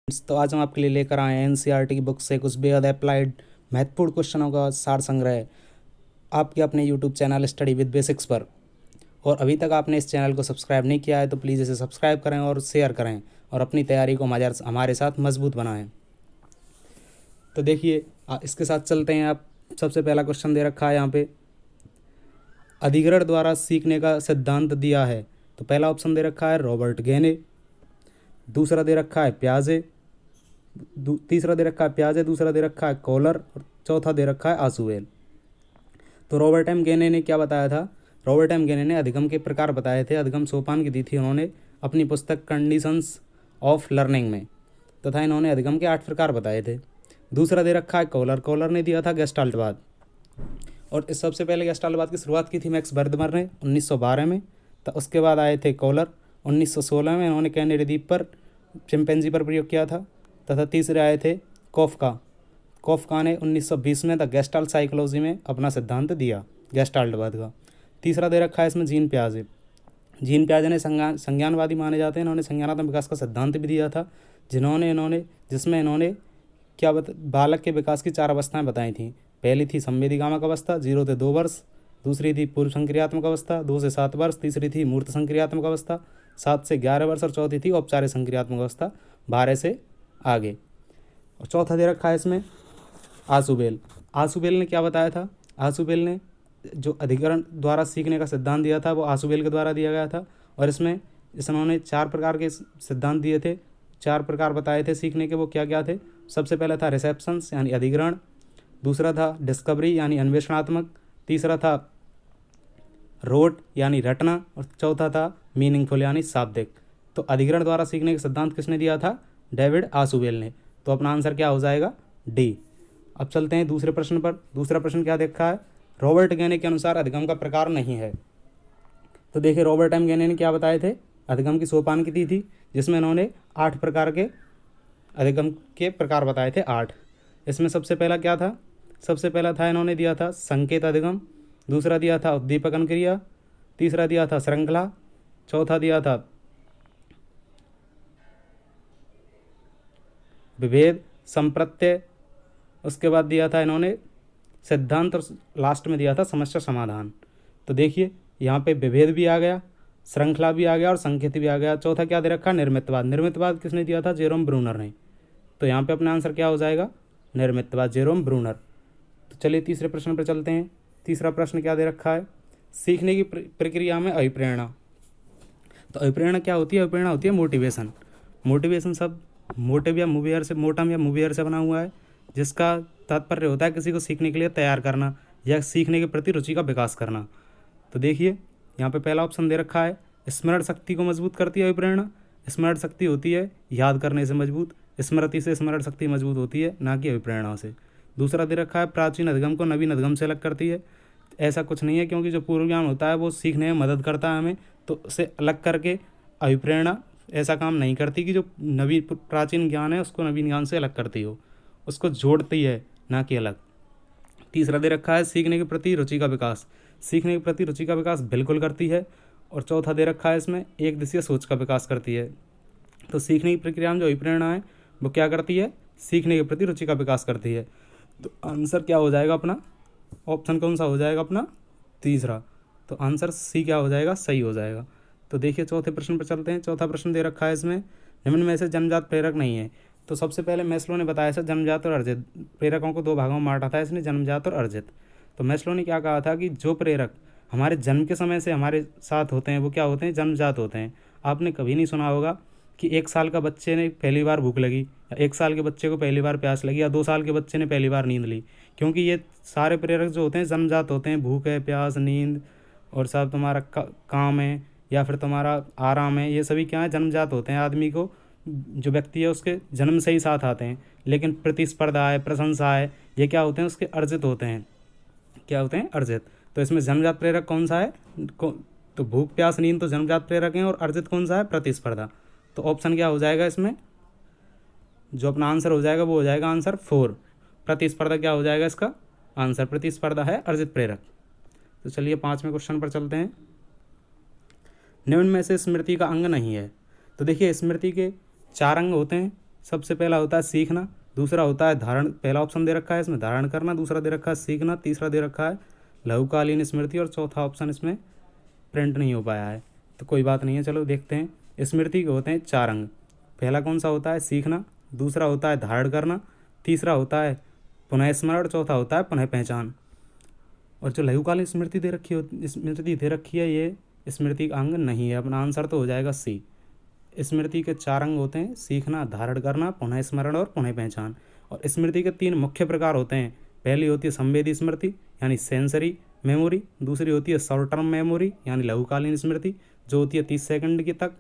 तो आज हम आपके लिए लेकर आए हैं एनसीईआरटी की बुक से कुछ बेहद अप्लाइड महत्वपूर्ण क्वेश्चनों का सार संग्रह आपके अपने YouTube channel study with basics पर। और अभी तक आपने इस चैनल को सब्सक्राइब नहीं किया है तो प्लीज़ इसे सब्सक्राइब करें और शेयर करें और अपनी तैयारी को हमारे साथ मजबूत बनाएं। तो देखिए इसके साथ चलते हैं। आप सबसे पहला क्वेश्चन दे रखा है यहाँ पे, अधिग्रहण द्वारा सीखने का सिद्धांत दिया है। तो पहला ऑप्शन दे रखा है रॉबर्ट गेने, दूसरा दे रखा है प्याजे, तीसरा दे रखा है प्याजे, दूसरा दे रखा है कॉलर और चौथा दे रखा है आसुवेल। तो रॉबर्ट एम गेने ने क्या बताया था? रॉबर्ट एम गेने ने अधिगम के प्रकार बताए थे, अधिगम सोपान की दी थी उन्होंने अपनी पुस्तक कंडीशंस ऑफ लर्निंग में, तथा इन्होंने अधिगम के 8 प्रकार बताए थे। दूसरा दे रखा है कॉलर, कॉलर ने दिया था गेस्टाल्टवाद। और इस सबसे पहले गेस्टाल्टवाद की शुरुआत की थी मैक्स बर्गमर ने 1912 में। तो उसके बाद आए थे कॉलर 1916 में, इन्होंने कैनेडी द्वीप पर चिंपैंजी पर प्रयोग किया था। तथा तीसरे आए थे कॉफका, कॉफका ने 1920 में द गेस्टाल्ट साइकोलॉजी में अपना सिद्धांत दिया गेस्टाल्टवाद का। तीसरा दे रखा है इसमें जीन प्याजे, जीन प्याजे ने संज्ञानवादी माने जाते हैं, इन्होंने संज्ञानात्मक विकास का सिद्धांत भी दिया था, जिसमें इन्होंने बालक के विकास की 4 अवस्थाएं बताई थी। पहली थी संवेदीगामक अवस्था 0 से 2 वर्ष, दूसरी थी पूर्व संक्रियात्मक अवस्था 2 से 7 वर्ष, तीसरी थी मूर्त संक्रियात्मक अवस्था 7 से 11 वर्ष और चौथी थी औपचारिक संक्रियात्मक अवस्था 12 से आगे। और चौथा दे रखा है इसमें आसुबेल। आसुबेल ने क्या बताया था? आसुबेल ने जो अधिकरण द्वारा सीखने का सिद्धांत दिया था वो आसुबेल के द्वारा दिया गया था। और इसमें इन्होंने 4 प्रकार के सिद्धांत दिए थे, 4 प्रकार बताए थे सीखने के। वो क्या क्या थे? सबसे पहला था रिसेप्शंस यानी अधिग्रहण, दूसरा था डिस्कवरी यानी अन्वेषणात्मक, तीसरा था रोट यानी रटना और चौथा था मीनिंगफुल यानी शाब्दिक। तो अधिग्रहण द्वारा सीखने का सिद्धांत किसने दिया था? डेविड आसुबेल ने। तो अपना आंसर क्या हो जाएगा? डी। अब चलते हैं दूसरे प्रश्न पर। दूसरा प्रश्न क्या देखा है? रॉबर्ट गेने के अनुसार अधिगम का प्रकार नहीं है। तो देखिए रॉबर्ट एम गेने ने क्या बताए थे? अधिगम की सोपान की दी थी, जिसमें इन्होंने 8 प्रकार के अधिगम के प्रकार बताए थे, 8। इसमें सबसे पहला क्या था? सबसे पहला था इन्होंने दिया था संकेत अधिगम, दूसरा दिया था उद्दीपकन क्रिया, तीसरा दिया था श्रृंखला, चौथा दिया था विभेद संप्रत्यय, उसके बाद दिया था इन्होंने सिद्धांत और लास्ट में दिया था समस्या समाधान। तो देखिए यहाँ पे विभेद भी आ गया, श्रृंखला भी आ गया और संकेत भी आ गया। चौथा क्या दे रखा? निर्मितवाद। निर्मितवाद किसने दिया था? जेरोम ब्रूनर ने। तो यहाँ पे अपना आंसर क्या हो जाएगा? निर्मितवाद, जेरोम ब्रूनर। तो चलिए तीसरे प्रश्न पर चलते हैं। तीसरा प्रश्न क्या दे रखा है? सीखने की प्रक्रिया में अभिप्रेरणा। तो अभिप्रेरणा क्या होती है? अभिप्रेरणा होती है मोटिवेशन। मोटिवेशन शब्द मोटिव या मूवियर से, मोटम या मूवियर से बना हुआ है, जिसका तात्पर्य होता है किसी को सीखने के लिए तैयार करना या सीखने के प्रति रुचि का विकास करना। तो देखिए यहाँ पे पहला ऑप्शन दे रखा है स्मरण शक्ति को मजबूत करती है अभिप्रेरणा। स्मरण शक्ति होती है याद करने से मजबूत, स्मृति से स्मरण शक्ति मजबूत होती है, ना कि अभिप्रेरणा से। दूसरा दे रखा है प्राचीन अधिगम को नवीन अधिगम से अलग करती है। ऐसा कुछ नहीं है, क्योंकि जो पूर्व ज्ञान होता है वो सीखने में मदद करता है हमें, तो उसे अलग करके अभिप्रेरणा ऐसा काम नहीं करती कि जो नवीन प्राचीन ज्ञान है उसको नवीन ज्ञान से अलग करती हो, उसको जोड़ती है, ना कि अलग। तीसरा दे रखा है सीखने के प्रति रुचि का विकास। सीखने के प्रति रुचि का विकास बिल्कुल करती है। और चौथा दे रखा है इसमें एक दिशीय सोच का विकास करती है। तो सीखने की प्रक्रिया में जो अभिप्रेरणा है वो क्या करती है? सीखने के प्रति रुचि का विकास करती है। तो आंसर क्या हो जाएगा अपना? ऑप्शन कौन सा हो जाएगा अपना? तीसरा। तो आंसर सी क्या हो जाएगा? सही हो जाएगा। तो देखिए चौथे प्रश्न पर चलते हैं। चौथा प्रश्न दे रखा है इसमें निम्न में से जन्मजात प्रेरक नहीं है। तो सबसे पहले मैस्लो ने बताया था जन्मजात और अर्जित प्रेरकों को 2 भागों में बांटा था इसने, जन्मजात और अर्जित। तो मैस्लो ने क्या कहा था कि जो प्रेरक हमारे जन्म के समय से हमारे साथ होते हैं वो क्या होते हैं? जन्मजात होते हैं। आपने कभी नहीं सुना होगा कि 1 साल का बच्चे ने पहली बार भूख लगी, या 1 साल के बच्चे को पहली बार प्यास लगी, या 2 साल के बच्चे ने पहली बार नींद ली, क्योंकि ये सारे प्रेरक जो होते हैं जन्मजात होते हैं। भूख है, प्यास, नींद और सब तुम्हारा काम है या फिर तुम्हारा आराम है, ये सभी क्या है? जन्मजात होते हैं। आदमी को जो व्यक्ति है उसके जन्म से ही साथ आते हैं। लेकिन प्रतिस्पर्धा है, प्रशंसा है, ये क्या होते हैं? उसके अर्जित होते हैं। क्या होते हैं? अर्जित। तो इसमें जन्मजात प्रेरक कौन सा है? तो भूख, प्यास, नींद तो जन्मजात प्रेरक हैं, और अर्जित कौन सा है? प्रतिस्पर्धा। तो ऑप्शन क्या हो जाएगा इसमें? जो अपना आंसर हो जाएगा वो हो जाएगा आंसर 4। प्रतिस्पर्धा क्या हो जाएगा इसका आंसर? प्रतिस्पर्धा है अर्जित प्रेरक। तो चलिए 5वें क्वेश्चन पर चलते हैं। निम्न में से स्मृति का अंग नहीं है। तो देखिए स्मृति के 4 अंग होते हैं, सबसे पहला होता है सीखना, दूसरा होता है धारण, पहला ऑप्शन दे रखा है इसमें धारण करना, दूसरा दे रखा है सीखना, तीसरा दे रखा है लघुकालीन स्मृति और चौथा ऑप्शन इसमें प्रिंट नहीं हो पाया है। तो कोई बात नहीं है, चलो देखते हैं। स्मृति के होते हैं 4 अंग। पहला कौन सा होता है सीखना, दूसरा होता है धारण करना, तीसरा होता है पुनः स्मरण, चौथा होता है पुनः पहचान। और जो लघुकालीन स्मृति दे रखी है ये स्मृति का अंग नहीं है। अपना आंसर तो हो जाएगा सी। स्मृति के 4 अंग होते हैं सीखना, धारण करना, पुनः स्मरण और पुनः पहचान। और स्मृति के 3 मुख्य प्रकार होते हैं। पहली होती है संवेदी स्मृति यानी सेंसरी मेमोरी, दूसरी होती है शॉर्ट टर्म मेमोरी यानी लघुकालीन स्मृति जो होती है 30 सेकंड की तक,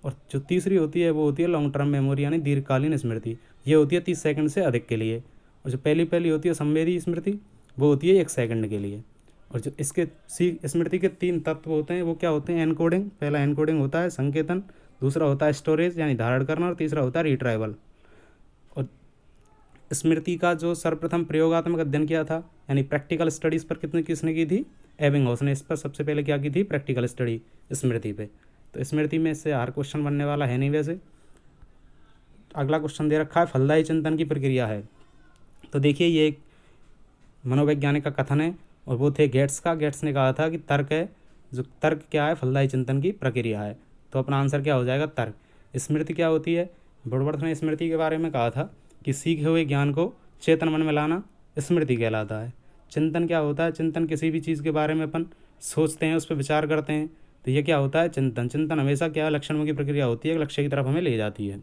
और जो तीसरी होती है वो होती है लॉन्ग टर्म मेमोरी यानी दीर्घकालीन स्मृति, ये होती है 30 सेकंड से अधिक के लिए। और जो पहली होती है संवेदी स्मृति वो होती है 1 सेकंड के लिए। और जो इसके स्मृति के 3 तत्व होते हैं वो क्या होते हैं एनकोडिंग, पहला एनकोडिंग होता है संकेतन, दूसरा होता है स्टोरेज यानी धारण करना, और तीसरा होता है रिट्राइवल। और स्मृति का जो सर्वप्रथम प्रयोगात्मक अध्ययन किया था यानी प्रैक्टिकल स्टडीज़ पर किसने की थी, एबिंगहॉस ने इस पर सबसे पहले क्या की थी प्रैक्टिकल स्टडी स्मृति पे। तो स्मृति में से हर क्वेश्चन बनने वाला है नहीं वैसे। अगला क्वेश्चन दे रखा है फलदायी चिंतन की प्रक्रिया है। तो देखिए ये एक मनोवैज्ञानिक का कथन है और वो थे गेट्स का। गेट्स ने कहा था कि तर्क है, जो तर्क क्या है फलदायी चिंतन की प्रक्रिया है। तो अपना आंसर क्या हो जाएगा तर्क। स्मृति क्या होती है, वुडवर्थ ने स्मृति के बारे में कहा था कि सीखे हुए ज्ञान को चेतन मन में लाना स्मृति कहलाता है। चिंतन क्या होता है, चिंतन किसी भी चीज़ के बारे में अपन सोचते हैं, उस पर विचार करते हैं, तो ये क्या होता है चिंतन। चिंतन हमेशा क्या लक्षणों की प्रक्रिया होती है, लक्ष्य की तरफ हमें ले जाती है।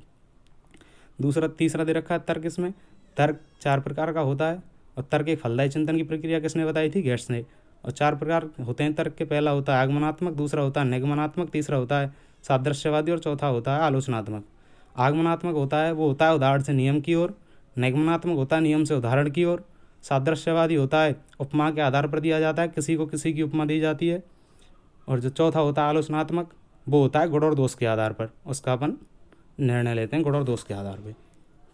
तीसरा दे रखा है तर्क। इसमें तर्क 4 प्रकार का होता है और तर्क एक फलदायी चिंतन की प्रक्रिया किसने बताई थी, गेट्स ने। और 4 प्रकार होते हैं तर्क के। पहला होता है आगमनात्मक, दूसरा होता है निगमनात्मक, तीसरा होता है सादृश्यवादी और चौथा होता है आलोचनात्मक। आगमनात्मक होता है वो होता है उदाहरण से नियम की ओर, निगमनात्मक होता है नियम से उदाहरण की ओर, सादृश्यवादी होता है उपमा के आधार पर दिया जाता है, किसी को किसी की उपमा दी जाती है, और जो चौथा होता है आलोचनात्मक वो होता है गुण और दोष के आधार पर, उसका अपन निर्णय लेते हैं गुण और दोष के आधार पर।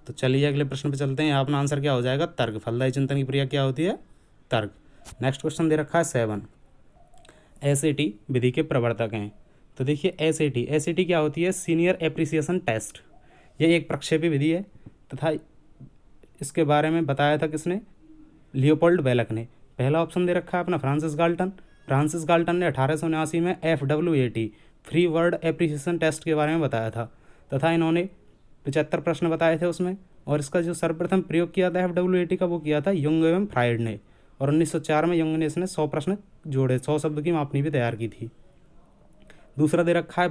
तो चलिए अगले प्रश्न पे चलते हैं। यहाँ अपना आंसर क्या हो जाएगा तर्क। फलदायी चिंतन की प्रक्रिया क्या होती है तर्क। नेक्स्ट क्वेश्चन दे रखा है 7 SAT विधि के प्रवर्तक हैं। तो देखिए SAT क्या होती है सीनियर एप्रिसिएशन टेस्ट। ये एक प्रक्षेपी विधि है तथा इसके बारे में बताया था किसने, लियोपोल्ड बेलक ने। पहला ऑप्शन दे रखा है अपना फ्रांसिस गाल्टन ने 1879 में FWAT free word appreciation test के बारे में बताया था तथा इन्होंने 75 प्रश्न बताए थे उसमें। और इसका जो सर्वप्रथम प्रयोग किया था FWAT का वो किया था युंग एवं फ्राइड ने। और 1904 में युंग ने इसने 100 प्रश्न जोड़े, 100 शब्द की मापनी भी तैयार की थी। दूसरा दे रखा है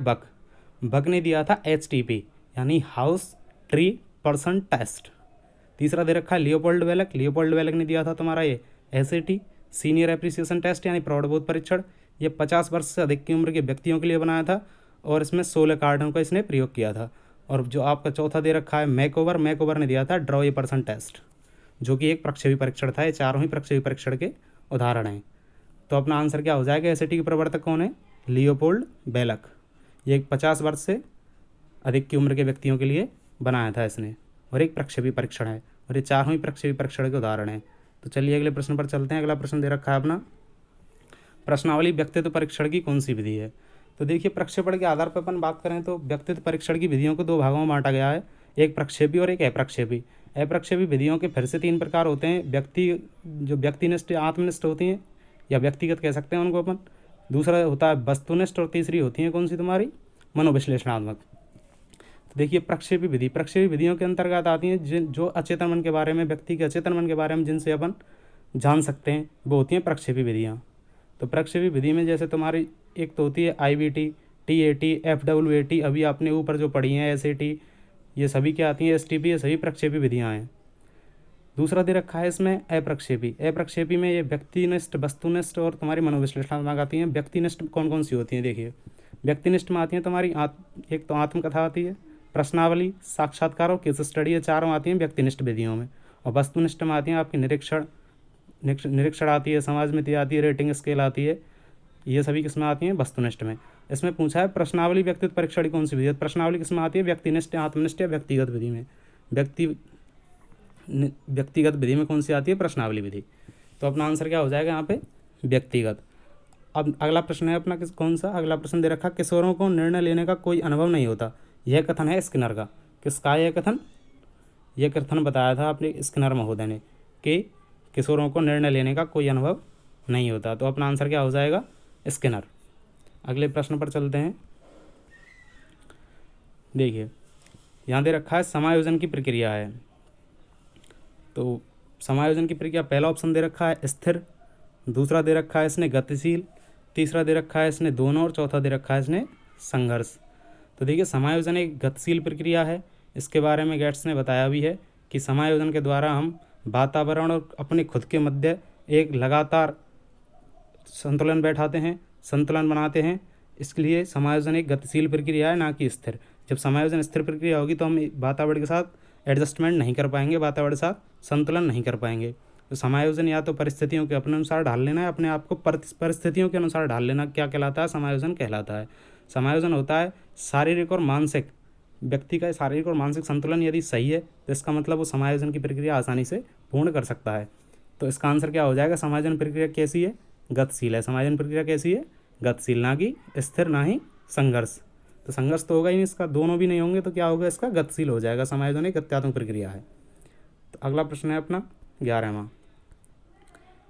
बक ने दिया था HTP यानी हाउस ट्री पर्सन टेस्ट। तीसरा दे रखा है लियोपोल्ड बेलक ने दिया था तुम्हारा ये SAT सीनियर एप्रिसिएशन टेस्ट यानी प्रौढ़बोध परीक्षण। ये 50 वर्ष से अधिक की उम्र के व्यक्तियों के लिए बनाया था और इसमें 16 कार्डों का इसने प्रयोग किया था। और जो आपका चौथा दे रखा है मैकओवर ने दिया था ड्रॉ ए पर्सन टेस्ट, जो कि एक प्रक्षेपी परीक्षण था। ये चारों ही प्रक्षेपी परीक्षण के उदाहरण हैं। तो अपना आंसर क्या हो जाएगा, SAT के प्रवर्तक कौन है, लियोपोल्ड बेलक। ये एक 50 वर्ष से अधिक की उम्र के व्यक्तियों के लिए बनाया था इसने और एक प्रक्षेपी परीक्षण है और ये चारों ही प्रक्षेपी परीक्षण के उदाहरण हैं। तो चलिए अगले प्रश्न पर चलते हैं। अगला प्रश्न दे रखा है अपना प्रश्नावली व्यक्तित्व परीक्षण की कौन सी विधि है। तो देखिए प्रक्षेपण के आधार पर अपन बात करें तो व्यक्तित्व परीक्षण की विधियों को 2 भागों में बांटा गया है, एक प्रक्षेपी और एक अप्रक्षेपी। अप्रक्षेपी विधियों के फिर से 3 प्रकार होते हैं, जो व्यक्तिनिष्ठ आत्मनिष्ठ होती हैं या व्यक्तिगत कह सकते हैं उनको अपन। दूसरा होता है वस्तुनिष्ठ और तीसरी होती है कौन सी तुम्हारी मनोविश्लेषणात्मक। तो देखिए प्रक्षेपी विधियों के अंतर्गत आती हैं जो अचेतन मन के बारे में, व्यक्ति के अचेतन मन के बारे में जिनसे अपन जान सकते हैं, वो होती हैं प्रक्षेपी विधियाँ। तो प्रक्षेपी विधि में जैसे तुम्हारी एक तो होती है IBT, TAT, FWAT, अभी आपने ऊपर जो पढ़ी हैं SAT, ये सभी क्या आती हैं STP, ये सभी प्रक्षेपी विधियाँ हैं। दूसरा दे रखा है इसमें अप्रक्षेपी में ये व्यक्तिनिष्ठ, वस्तुनिष्ठ और तुम्हारी मनोविश्लेषणात्मक आती हैं। व्यक्तिनिष्ठ कौन कौन सी होती हैं, देखिए व्यक्तिनिष्ठ में आती हैं तुम्हारी एक तो आत्मकथा आती है, प्रश्नावली, साक्षात्कार और केस स्टडी, ये चारों आती हैं व्यक्तिनिष्ठ विधियों में। और वस्तुनिष्ठ में आती हैं आपकी निरीक्षण आती है, समाज मिति आती है, रेटिंग स्केल आती है, ये सभी किसमें आती हैं वस्तुनिष्ठ में। इसमें पूछा है प्रश्नावली व्यक्तित्व परीक्षण की कौन सी विधि है। प्रश्नावली किसमें आती है, व्यक्तिनिष्ठ, आत्मनिष्ठ या व्यक्तिगत विधि में। व्यक्तिगत विधि में कौन सी आती है, प्रश्नावली विधि। तो अपना आंसर क्या हो जाएगा यहाँ पे व्यक्तिगत। अब अगला प्रश्न है अपना कौन सा, अगला प्रश्न दे रखा, किशोरों को निर्णय लेने का कोई अनुभव नहीं होता, यह कथन है स्किनर का। किसका है यह कथन, यह कथन बताया था अपने स्किनर महोदय ने कि किशोरों को निर्णय लेने का कोई अनुभव नहीं होता। तो अपना आंसर क्या हो जाएगा? स्किनर। अगले प्रश्न पर चलते हैं। देखिए यहाँ दे रखा है समायोजन की प्रक्रिया है। तो समायोजन की प्रक्रिया, पहला ऑप्शन दे रखा है स्थिर, दूसरा दे रखा है इसने गतिशील, तीसरा दे रखा है इसने दोनों, और चौथा दे रखा है इसने संघर्ष। तो देखिए समायोजन एक गतिशील प्रक्रिया है। इसके बारे में गेट्स ने बताया भी है कि समायोजन के द्वारा हम वातावरण और अपने खुद के मध्य एक लगातार संतुलन बैठाते हैं, संतुलन बनाते हैं। इसके लिए समायोजन एक गतिशील प्रक्रिया है, ना कि स्थिर। जब समायोजन स्थिर प्रक्रिया होगी तो हम वातावरण के साथ एडजस्टमेंट नहीं कर पाएंगे, वातावरण के साथ संतुलन नहीं कर पाएंगे। तो समायोजन या तो परिस्थितियों के अपने अनुसार ढाल लेना है, अपने आप को परिस्थितियों के अनुसार ढाल लेना, क्या कहलाता है? समायोजन कहलाता है। समायोजन होता है शारीरिक और मानसिक, व्यक्ति का शारीरिक और मानसिक संतुलन यदि सही है तो इसका मतलब वो समायोजन की प्रक्रिया आसानी से पूर्ण कर सकता है। तो इसका आंसर क्या हो जाएगा? समायोजन प्रक्रिया कैसी है? गतिशील है। समायोजन प्रक्रिया कैसी है? गतिशील, ना कि स्थिर, ना ही संघर्ष। तो संघर्ष तो होगा ही नहीं इसका, दोनों भी नहीं होंगे तो क्या होगा इसका? गतिशील हो जाएगा। समायोजन एक गत्यात्मक प्रक्रिया है। तो अगला प्रश्न है अपना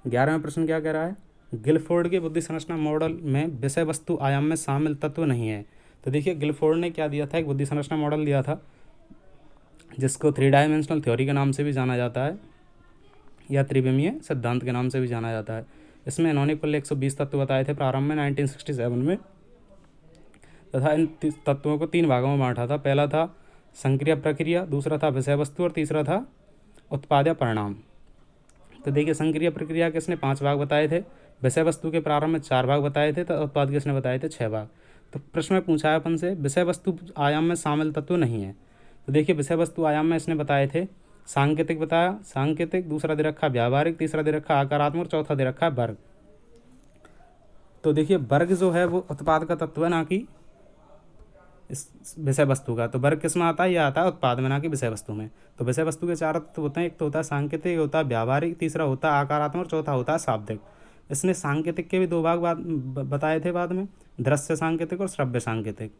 11वां प्रश्न क्या कह रहा है? गिलफोर्ड के बुद्धि संरचना मॉडल में विषय वस्तु आयाम में शामिल तत्व नहीं है। तो देखिए गिलफोर्ड ने क्या दिया था? एक बुद्धि संरचना मॉडल दिया था जिसको 3 डायमेंशनल थ्योरी के नाम से भी जाना जाता है या त्रिविमीय सिद्धांत के नाम से भी जाना जाता है। इसमें इन्होंने कुल 120 तत्व बताए थे प्रारंभ में 1967 में, तथा इन तत्वों को 3 भागों में बांटा था। पहला था संक्रिया प्रक्रिया, दूसरा था विषय वस्तु, और तीसरा था उत्पाद या परिणाम। तो देखिए संक्रिया प्रक्रिया के इसने 5 भाग बताए थे, विषय वस्तु के प्रारंभ में 4 भाग बताए थे, तो उत्पाद के इसने बताए थे 6 भाग। तो प्रश्न में पूछा है अपन से विषय वस्तु आयाम में शामिल तत्व नहीं है। तो देखिए विषय वस्तु आयाम में इसने बताए थे सांकेतिक, बताया सांकेतिक, दूसरा दे रखा व्यावहारिक, तीसरा दे रखा आकारात्मक, और चौथा दे रखा वर्ग। तो देखिए वर्ग जो है वो उत्पाद का तत्व है, ना कि इस विषय वस्तु का। तो वर्ग किस में आता है? यह आता है उत्पाद में, ना कि विषय वस्तु में। तो विषय वस्तु के 4 तत्व होते हैं, एक तो होता है सांकेतिक, एक होता है व्यावहारिक, तीसरा होता है आकारात्मक, और चौथा होता है शाब्दिक। इसने सांकेतिक के भी 2 भाग बताए थे बाद में, दृश्य सांकेतिक और श्रव्य सांकेतिक।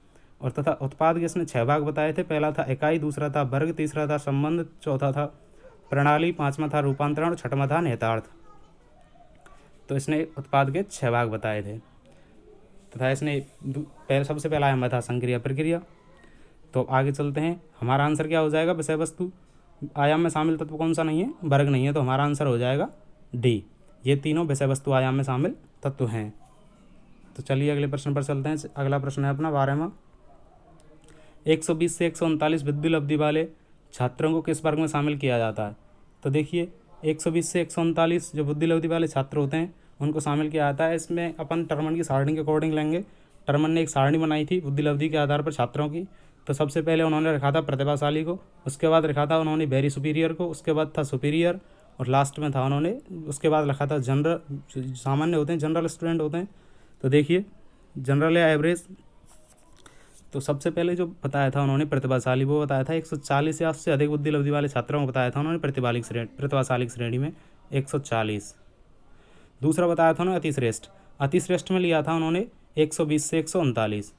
और तथा उत्पाद के इसने 6 भाग बताए थे, पहला था इकाई, दूसरा था वर्ग, तीसरा था संबंध, चौथा था प्रणाली, 5वां था रूपांतरण, और 6वां था निहितार्थ। तो इसने उत्पाद के 6 भाग बताए थे। तथा इसने सबसे पहला आयाम था संक्रिया प्रक्रिया। तो आगे चलते हैं, हमारा आंसर क्या हो जाएगा? विषय वस्तु आयाम में शामिल तत्व कौन सा नहीं है? वर्ग नहीं है। तो हमारा आंसर हो जाएगा डी, ये तीनों विषय वस्तु आयाम में शामिल तत्व हैं। तो चलिए अगले प्रश्न पर चलते हैं। अगला प्रश्न है अपना 12वां। 120 से 139 विद्युत अवधि वाले छात्रों को किस वर्ग में शामिल किया जाता है? तो देखिए 120 से 139 जो बुद्धि अवधि वाले छात्र होते हैं उनको शामिल किया जाता है। इसमें अपन टर्मन की सारणी के अकॉर्डिंग लेंगे। टर्मन ने एक सारणी बनाई थी बुद्धि अवधि के आधार पर छात्रों की। तो सबसे पहले उन्होंने रखा था प्रतिभाशाली को, उसके बाद रखा था उन्होंने वेरी सुपीरियर को, उसके बाद था सुपीरियर, और लास्ट में था उन्होंने उसके बाद रखा था जनरल, सामान्य होते हैं, जनरल स्टूडेंट होते हैं। तो देखिए जनरल या एवरेज। तो सबसे पहले जो बताया था उन्होंने प्रतिभाशाली, वो बताया था 140 या उससे अधिक बुद्धि अवधि वाले छात्रों को बताया था उन्होंने प्रतिभाशाली श्रेणी में 140। दूसरा बताया था उन्होंने अतिश्रेष्ठ, अतिश्रेष्ठ में लिया था उन्होंने 120 से 139।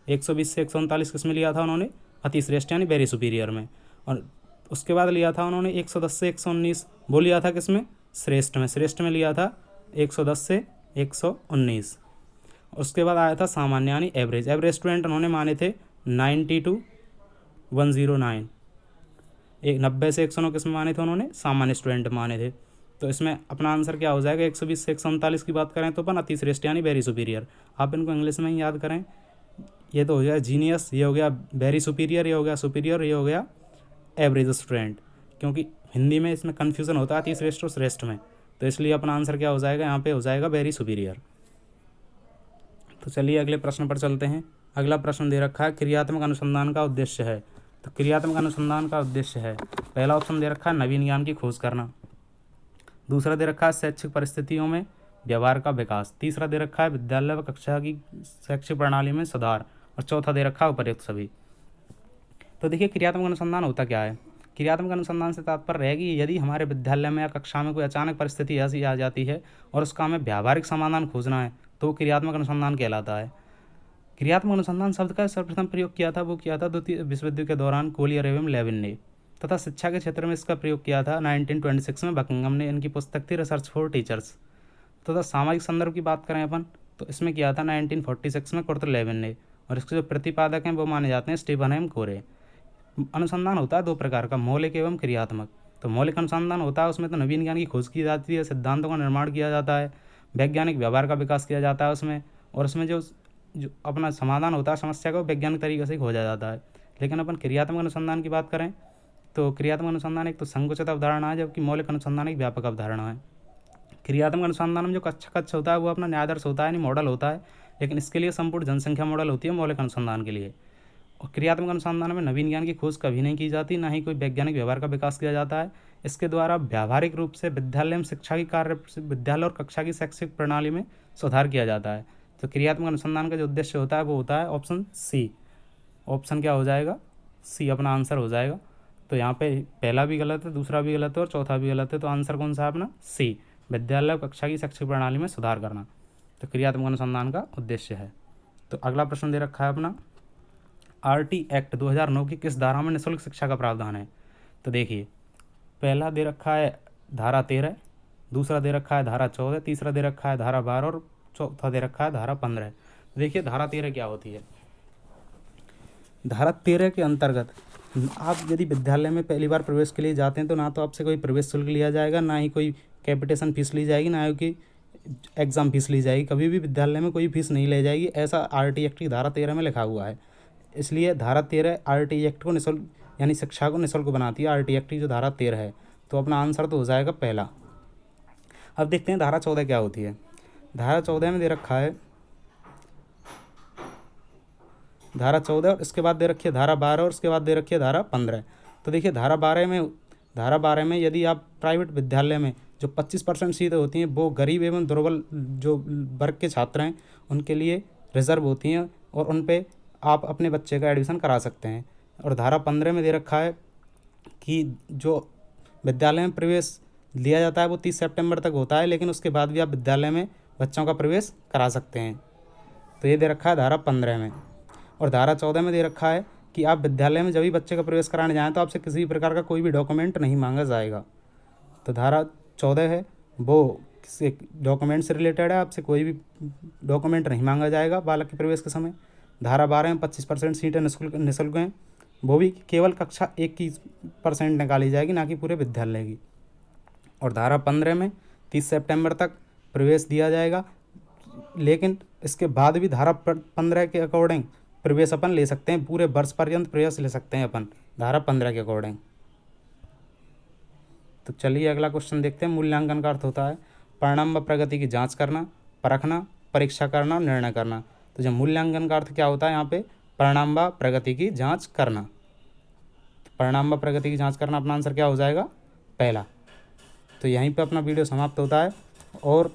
120 से 139 किस में लिया था उन्होंने? अतिश्रेष्ठ यानी वेरी सुपीरियर में। और उसके बाद लिया था उन्होंने 110 से 119, वो लिया था किस में? श्रेष्ठ में। श्रेष्ठ में लिया था 110 से 119। उसके बाद आया था सामान्य यानी एवरेज। एवरेज स्टूडेंट उन्होंने माने थे 90 to 109। 90 से 109 किस में माने थे उन्होंने? सामान्य स्टूडेंट माने थे। तो इसमें अपना आंसर क्या हो जाएगा? 120 से 139 की बात करें तो अपन अतिश्रेष्ठ यानी वेरी सुपीरियर। आप इनको इंग्लिश में ही याद करें। ये तो हो गया जीनियस, ये हो गया वेरी सुपीरियर, ये हो गया सुपीरियर, ये हो गया एवरेज स्टूडेंट। क्योंकि हिंदी में इसमें कन्फ्यूज़न होता है अतिश्रेष्ठ और श्रेष्ठ में, तो इसलिए अपना आंसर क्या हो जाएगा? यहाँ पे हो जाएगा वेरी सुपीरियर। तो चलिए अगले प्रश्न पर चलते हैं। अगला प्रश्न दे रखा है क्रियात्मक अनुसंधान का उद्देश्य है। तो क्रियात्मक अनुसंधान का उद्देश्य है, पहला ऑप्शन दे रखा है नवीन ज्ञान की खोज करना, दूसरा दे रखा है शैक्षिक परिस्थितियों में व्यवहार का विकास, तीसरा दे रखा है विद्यालय व कक्षा की शैक्षिक प्रणाली में सुधार, और चौथा दे रखा है उपर्युक्त सभी। तो देखिए क्रियात्मक अनुसंधान होता क्या है? क्रियात्मक अनुसंधान से तात्पर्य है कि यदि हमारे विद्यालय में या कक्षा में कोई अचानक परिस्थिति ऐसी आ जाती है और उसका हमें व्यावहारिक समाधान खोजना है तो क्रियात्मक अनुसंधान कहलाता है। क्रियात्मक अनुसंधान शब्द का सर्वप्रथम प्रयोग किया था वो किया था द्वितीय विश्व युद्ध के दौरान कोलियर एवं लेविन ने। तथा शिक्षा के क्षेत्र में इसका प्रयोग किया था 1926 में बकिंघम ने। इनकी पुस्तक थी रिसर्च फॉर टीचर्स। तथा सामाजिक संदर्भ की बात करें अपन तो इसमें किया था 1946 में कुर्ट लेविन ने, और इसके जो प्रतिपादक हैं वो माने जाते हैं स्टीफन एम कोरे। अनुसंधान होता है दो प्रकार का, मौलिक एवं क्रियात्मक। तो मौलिक अनुसंधान होता है उसमें तो नवीन ज्ञान की खोज की जाती है, सिद्धांतों का निर्माण किया जाता है, वैज्ञानिक व्यवहार का विकास किया जाता है उसमें, और उसमें जो जो अपना समाधान होता है समस्या का वो वैज्ञानिक तरीके से खोजा जाता है। लेकिन अपन क्रियात्मक अनुसंधान की बात करें तो क्रियात्मक अनुसंधान एक तो संकुचित अवधारणा है, जबकि मौलिक अनुसंधान एक व्यापक अवधारणा है। क्रियात्मक अनुसंधान में जो कक्ष होता है वो अपना न्यायादर्श होता है, यानी मॉडल होता है, लेकिन इसके लिए संपूर्ण जनसंख्या मॉडल होती है मौलिक अनुसंधान के लिए। और क्रियात्मक अनुसंधान में नवीन ज्ञान की खोज कभी नहीं की जाती, ना ही कोई वैज्ञानिक व्यवहार का विकास किया जाता है। इसके द्वारा व्यावहारिक रूप से विद्यालय में शिक्षा की विद्यालय और कक्षा की शैक्षिक प्रणाली में सुधार किया जाता है। तो क्रियात्मक अनुसंधान का जो उद्देश्य होता है वो होता है ऑप्शन सी। ऑप्शन क्या हो जाएगा? सी अपना आंसर हो जाएगा। तो यहाँ पे पहला भी गलत है, दूसरा भी गलत है और चौथा भी गलत है। तो आंसर कौन सा है अपना? सी, विद्यालय और कक्षा की शैक्षिक प्रणाली में सुधार करना। तो क्रियात्मक अनुसंधान का उद्देश्य है। तो अगला प्रश्न दे रखा है अपना, आरटी एक्ट 2009 की किस धारा में निःशुल्क शिक्षा का प्रावधान है? तो देखिए, पहला दे रखा है धारा 13, दूसरा दे रखा है धारा 14, तीसरा दे रखा है धारा 12 और चौथा दे रखा है धारा 15। देखिए धारा 13 क्या होती है। धारा 13 के अंतर्गत आप यदि विद्यालय में पहली बार प्रवेश के लिए जाते हैं तो ना तो आपसे कोई प्रवेश शुल्क लिया जाएगा, ना ही कोई कैपिटेशन फीस ली जाएगी, ना ही कोई एग्ज़ाम फीस ली जाएगी। कभी भी विद्यालय में कोई फीस नहीं ली जाएगी, ऐसा आरटी एक्ट की धारा 13 में लिखा हुआ है। इसलिए धारा 13 आरटी एक्ट को निःशुल्क यानी शिक्षा को निःशुल्क बनाती है, आरटी एक्ट की जो धारा 13 है। तो अपना आंसर तो हो जाएगा पहला। अब देखते हैं धारा 14 क्या होती है। धारा 14 में दे रखा है धारा 14 और इसके बाद दे रखी है धारा 12 और उसके बाद दे रखी है धारा 15। तो देखिए धारा 12 में यदि आप प्राइवेट विद्यालय में जो 25% सीटें होती हैं वो गरीब एवं दुर्बल जो वर्ग के छात्र हैं उनके लिए रिजर्व होती हैं, और उन पे आप अपने बच्चे का एडमिशन करा सकते हैं। और धारा 15 में दे रखा है कि जो विद्यालय में प्रवेश लिया जाता है वो 30 सितंबर तक होता है, लेकिन उसके बाद भी आप विद्यालय में बच्चों का प्रवेश करा सकते हैं। तो ये दे रखा है धारा 15 में। और धारा 14 में दे रखा है कि आप विद्यालय में जब भी बच्चे का प्रवेश कराने जाएँ तो आपसे किसी भी प्रकार का कोई भी डॉक्यूमेंट नहीं मांगा जाएगा। तो धारा 14 है वो किसी डॉक्यूमेंट से रिलेटेड है, आपसे कोई भी डॉक्यूमेंट नहीं मांगा जाएगा बालक के प्रवेश के समय। धारा 12 में 25% सीटें निःशुल्क हैं, वो भी केवल कक्षा 1 की % निकाली जाएगी, ना कि पूरे विद्यालय की। और धारा 15 में 30 सितंबर तक प्रवेश दिया जाएगा, लेकिन इसके बाद भी धारा 15 के अकॉर्डिंग प्रवेश अपन ले सकते हैं, पूरे वर्ष पर्यंत प्रवेश ले सकते हैं अपन धारा 15 के अकॉर्डिंग। तो चलिए अगला क्वेश्चन देखते हैं। मूल्यांकन का अर्थ होता है परिणाम व प्रगति की जांच करना, परखना, परीक्षा करना और निर्णय करना। तो जब मूल्यांकन का अर्थ क्या होता है यहाँ पे? परिणाम व प्रगति की जांच करना। तो परिणाम व प्रगति की जांच करना अपना आंसर क्या हो जाएगा? पहला। तो यहीं पे अपना वीडियो समाप्त होता है, और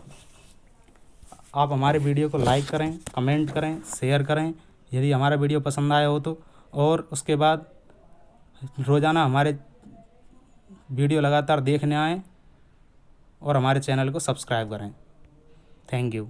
आप हमारे वीडियो को लाइक करें, कमेंट करें, शेयर करें यदि हमारा वीडियो पसंद आया हो तो, और उसके बाद रोज़ाना हमारे वीडियो लगातार देखने आएँ और हमारे चैनल को सब्सक्राइब करें। Thank you.